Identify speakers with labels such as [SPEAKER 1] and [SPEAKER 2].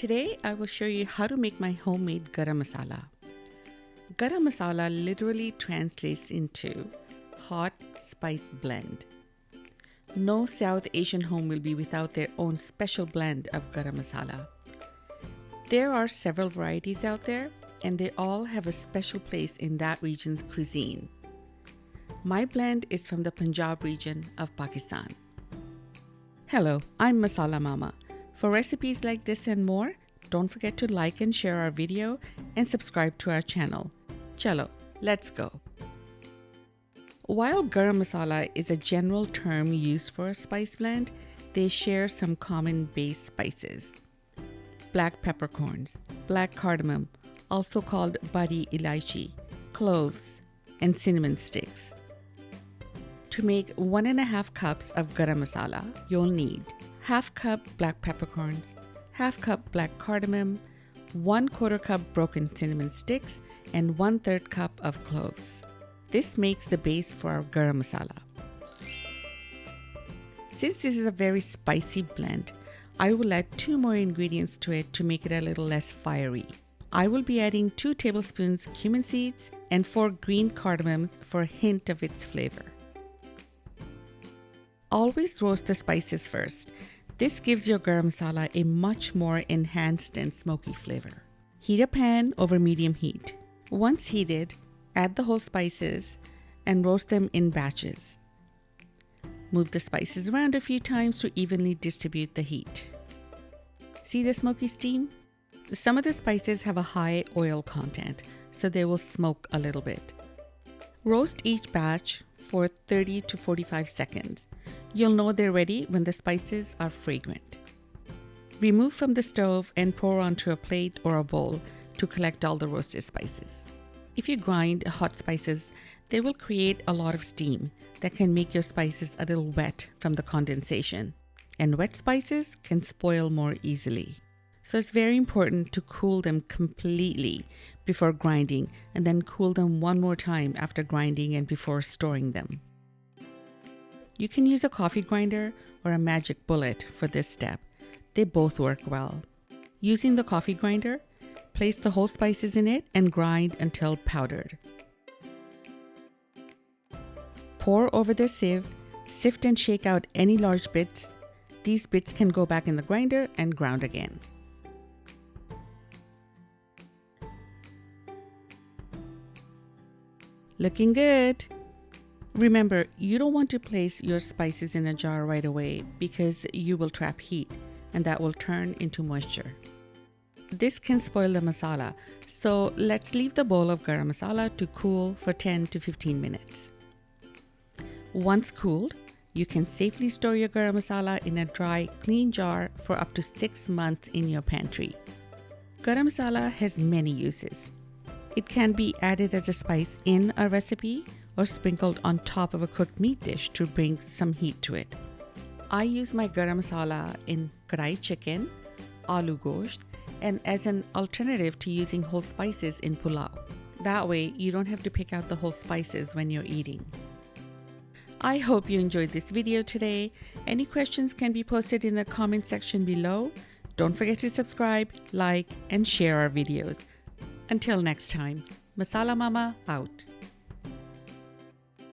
[SPEAKER 1] Today I will show you how to make my homemade garam masala. Garam masala literally translates into hot spice blend. No South Asian home will be without their own special blend of garam masala. There are several varieties out there and they all have a special place in that region's cuisine. My blend is from the Punjab region of Pakistan. Hello, I'm Masala Mama. For recipes like this and more, don't forget to like and share our video and subscribe to our channel. Chalo, let's go. While garam masala is a general term used for a spice blend, they share some common base spices. Black peppercorns, black cardamom, also called badi ilaichi, cloves, and cinnamon sticks. To make 1.5 cups of garam masala, you'll need ½ cup black peppercorns, ½ cup black cardamom, 1/4 cup broken cinnamon sticks, and 1/3 cup of cloves. This makes the base for our garam masala. Since this is a very spicy blend, I will add 2 more ingredients to it to make it a little less fiery. I will be adding 2 tablespoons cumin seeds and 4 green cardamoms for a hint of its flavor. Always roast the spices first. This gives your garam masala a much more enhanced and smoky flavor. Heat a pan over medium heat. Once heated, add the whole spices and roast them in batches. Move the spices around a few times to evenly distribute the heat. See the smoky steam? Some of the spices have a high oil content, so they will smoke a little bit. Roast each batch for 30 to 45 seconds. You'll know they're ready when the spices are fragrant. Remove from the stove and pour onto a plate or a bowl to collect all the roasted spices. If you grind hot spices, they will create a lot of steam that can make your spices a little wet from the condensation. And wet spices can spoil more easily. So it's very important to cool them completely before grinding and then cool them one more time after grinding and before storing them. You can use a coffee grinder or a magic bullet for this step. They both work well. Using the coffee grinder, place the whole spices in it and grind until powdered. Pour over the sieve, sift and shake out any large bits. These bits can go back in the grinder and ground again. Looking good! Remember, you don't want to place your spices in a jar right away because you will trap heat and that will turn into moisture. This can spoil the masala, so let's leave the bowl of garam masala to cool for 10 to 15 minutes. Once cooled, you can safely store your garam masala in a dry, clean jar for up to 6 months in your pantry. Garam masala has many uses. It can be added as a spice in a recipe or sprinkled on top of a cooked meat dish to bring some heat to it. I use my garam masala in kadai chicken, aloo gosht, and as an alternative to using whole spices in pulao. That way, you don't have to pick out the whole spices when you're eating. I hope you enjoyed this video today. Any questions can be posted in the comment section below. Don't forget to subscribe, like, and share our videos. Until next time, Masala Mama out.